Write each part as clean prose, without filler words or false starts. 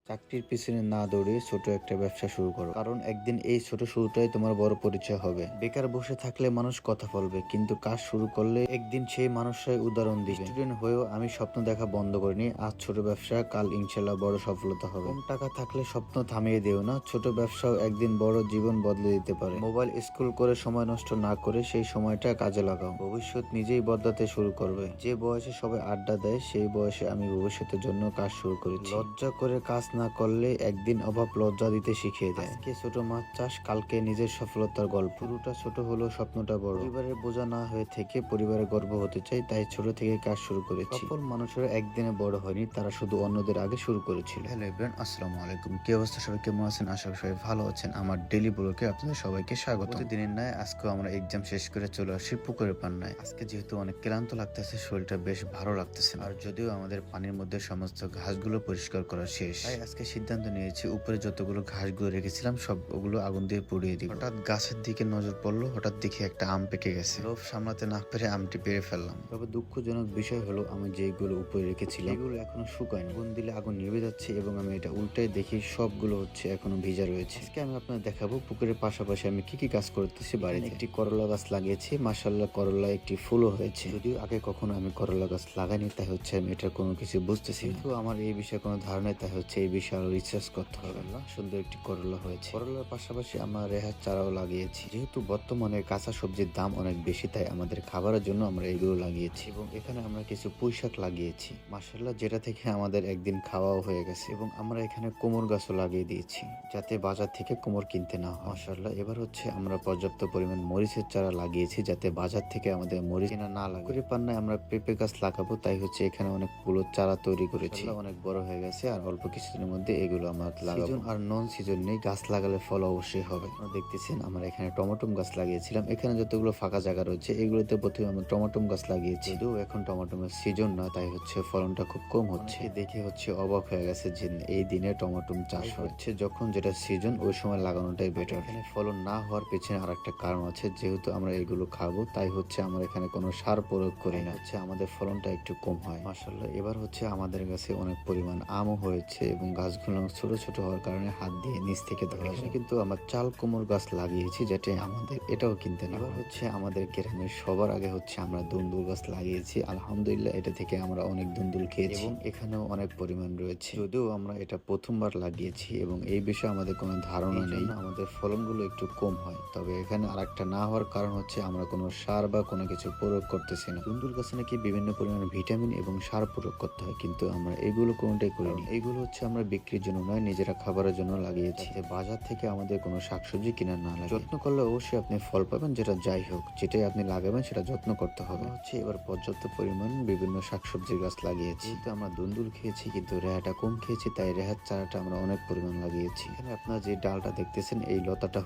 চাকরির পিছনে না দৌড়িয়ে ছোট একটা ব্যবসা শুরু করো, কারণ একদিন এই ছোট শুরুটাই তোমার বড় পরিচয় হবে। বেকার বসে থাকলে মানুষ কথা বলবে, কিন্তু কাজ শুরু করলে একদিন সেই মানুষরাই উদাহরণ দিবে। স্টুডেন্ট হয়েও আমি স্বপ্ন দেখা বন্ধ করিনি। আজ ছোট ব্যবসা, কাল ইনশাল্লাহ বড় সফলতা হবে। কম টাকা থাকলে স্বপ্ন থামিয়ে দিও না, ছোট ব্যবসাও একদিন বড় জীবন বদলে দিতে পারে। মোবাইল স্ক্রল করে সময় নষ্ট না করে সেই সময়টা কাজে লাগাও। ভবিষ্যৎ নিজেই বদলাতে শুরু করবে। যে বয়সে সবাই আড্ডা দেয়, সেই বয়সে আমি ভবিষ্যতের জন্য কাজ শুরু করেছি। লজ্জা করে কাজ না করলে একদিন অভাব লজ্জা দিতে শিখিয়ে দেয়। আজকে ছোট মাছ চাষ, কালকে নিজের সফলতার গল্প। শুরুটা ছোট হলেও স্বপ্নটা বড়। পরিবারের বোঝা না হয়ে থেকে পরিবারের গর্ব হতে চাই, তাই ছোট থেকে কাজ শুরু করেছি। সফল মানুষেরা একদিনে বড় হয়নি, তারা শুধু অন্যদের আগে শুরু করেছিল। হ্যালো এভরিওয়ান, আসসালামু আলাইকুম। কি অবস্থা সবাই, কেমন আছেন? আশা করি সবাই ভালো আছেন। আমার ডেইলি ব্লগে আপনাদের সবাইকে স্বাগত। প্রতিদিনের ন্যায় আজকেও আমরা এক্সাম শেষ করে চলে আসি পুকুরের পান্নায়। আজকে যেহেতু অনেক ক্লান্ত লাগতেছে, শরীরটা বেশ ভালো লাগতেছে না। আর যদিও আমাদের পানির মধ্যে সমস্ত ঘাসগুলো পরিষ্কার করা শেষ, তাই আজকে সিদ্ধান্ত নিয়েছি উপরে যতগুলো ঘাসগুলো রেখেছিলাম সবগুলো আগুন দিয়ে পুড়িয়ে দিব। হঠাৎ গাছের দিকে নজর পড়লো, হঠাৎ দেখি একটা আম পেকে গেছে। লোভ সামলাতে না পেরে আমটি পেরে ফেললাম। তবে দুঃখজনক বিষয় হলো, আমি যেগুলো উপরে রেখেছিলাম এগুলো এখনো শুকায়নি। আগুন দিলে আগুন নিভে যাচ্ছে এবং আমি এটা উল্টাই দেখি সবগুলো এখনো ভিজা রয়েছে। আজকে আমি আপনাদের দেখাবো পুকুরের পাশাপাশি আমি কি কি কাজ করতেছি বাড়িতে। একটি করলা গাছ লাগিয়েছি, মাশাআল্লাহ করলা একটি ফুলও হয়েছে। যদিও আগে কখনো আমি করলা গাছ লাগাইনি, তাই আমি এটার কোনো কিছু বুঝতেছি, কিন্তু আমার এই বিষয়ে কোনো ধারণা, তাই এই বিষয়ে আরো রিসার্চ করতে হবে। সুন্দর একটি করলা হয়েছে। করলার পাশাপাশি আমরা রেহার চারাও লাগিয়েছি। যেহেতু বর্তমানে কাঁচা সবজির দাম অনেক বেশি, তাই আমাদের খাবারের জন্য আমরা এগুলো লাগিয়েছি। এবং এখানে আমরা কিছু পুঁই শাক লাগিয়েছি, মাশাআল্লাহ, যেটা থেকে আমাদের একদিন খাওয়াও হয়ে গেছে। এবং আমরা এখানে কোমর গাছও লাগিয়ে দিয়েছি, যাতে বাজার থেকে কোমর কিনতে না হয়। মাশাআল্লাহ, এবার আমরা পর্যাপ্ত পরিমাণ মরিচের চারা লাগিয়েছি, যাতে বাজার থেকে আমাদের মরিচ কেনা না লাগে। পুকুরের পান্নায় আমরা পেঁপে গাছ লাগাবো, তাই এখানে অনেকগুলো চারা তৈরি করেছি। অনেক বড় হয়ে গেছে, আর অল্প কিছুদিনের মধ্যে এগুলো আমরা লাগাবো। সিজন আর নন সিজন নেই, গাছ লাগালে ফল অবশ্যই হবে। দেখতেছেন আমরা এখানে টমেটো গাছ লাগিয়েছিলাম। এখানে যতগুলো ফাঁকা জায়গা রয়েছে এগুলোতে প্রথমে আমরা টমেটো গাছ লাগিয়েছি। যদিও এখন টমেটোর সিজন না, তাই ফলনটা খুব কম হচ্ছে। দেখে অবাক হয়ে গেছে যে এই দিনে টমেটো চাষ হচ্ছে। যখন যেটা সিজন ওই সময় লাগানোটাই বেটার। এখানে ফলন না হওয়ার পেছনে আর একটা কারণ আছে, যেহেতু আমরা এগুলো খাবো, তাই আমরা এখানে কোনো সার প্রয়োগ করি না। আমাদের ফলনটা একটু কম হয়। মাশাআল্লাহ, এবার আমাদের কাছে অনেক পরিমাণ আমও হয়েছে এবং গাছগুলো ছোট ছোট হওয়ার কারণে হাত দিয়ে নিচ থেকে ধরা যায়। কিন্তু আমরা চাল কুমড় গাছ লাগিয়েছি, যেটা আমাদের এটাও কিনতে না। এবার আমাদের গ্রামের সবার আগে আমরা দুন্দুল গাছ লাগিয়েছি। আলহামদুলিল্লাহ, এটা থেকে আমরা অনেক দুন্দুল খেয়েছি এবং এখানেও অনেক পরিমাণ রয়েছে। যদিও আমরা এটা প্রথমবার লাগিয়েছি এবং এই বিষয়ে আমাদের কোনো ধারণা নেই, আমাদের ফলনগুলো একটু কম হয়। তবে এখানে আরেকটা না হওয়ার কারণ আমরা কোনো সার বা কোনো কিছু প্রয়োগ করতেছি না। দুন্দুল গাছে নাকি বিভিন্ন পরিমাণে ভিটামিন এবং সার প্রয়োগ করতে হয়, কিন্তু আমরা এগুলো কোনোটাই করিনি। এইগুলো আমরা বিক্রির জন্য নয়, নিজেরা খাবারের জন্য লাগিয়েছি, বাজার থেকে আমাদের কোনো শাকসবজি কিনা না লাগে। যত্ন করলে অবশ্যই আপনি ফল পাবেন, যেটা যাই হোক, যেটাই আপনি লাগাবেন সেটা যত্ন করতে হবে। এবার পর্যাপ্ত পরিমাণ বিভিন্ন শাকসবজির গাছ লাগিয়েছি। তো আমরা দুন্দুল খেয়েছি, কিন্তু রেহাটা কম খেয়েছি, তাই রেহার চারাটা আমরা অনেক পরিমাণ লাগিয়েছি। এখানে আপনারা যে ডালটা দেখতেছেন, এই লতাটা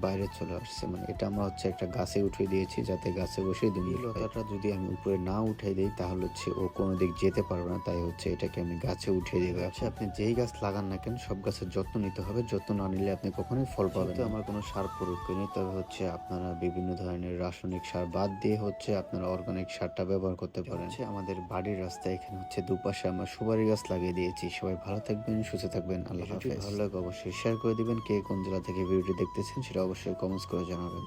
বাইরে চলে আসছে, মানে এটা আমরা একটা গাছে উঠিয়ে দিয়েছি, যাতে গাছে বসে দুন্দুল। লতাটা যদি আমি উপরে না উঠিয়ে দিই, তাহলে ও কোনো দিক যেতে পারবে না, তাই এটাকে আমি গাছে উঠিয়ে দেবো। আপনি যেই গাছ লাগান না কেন, সব গাছের যত্ন নিতে হবে। যত্ন না নিলে আপনি কখনোই ফল পাবেন না। আমার কোনো সার প্রয়োগ করিনি, তবে আপনারা বিভিন্ন ধরনের রাসায়নিক সার বাদ দিয়ে আপনারা অর্গানিক সারটা ব্যবহার করতে পারেন। আমাদের বাড়ির রাস্তায় এখানে দুপাশে আমরা সুপারি গাছ লাগিয়ে দিয়েছি। সবাই ভালো থাকবেন, সুস্থ থাকবেন। আল্লাহ হাফেজ। ভালো লাগে অবশ্যই শেয়ার করে দিবেন। কে কোন জেলা থেকে ভিডিওটি দেখতেছেন সেটা অবশ্যই কমেন্টস করে জানাবেন।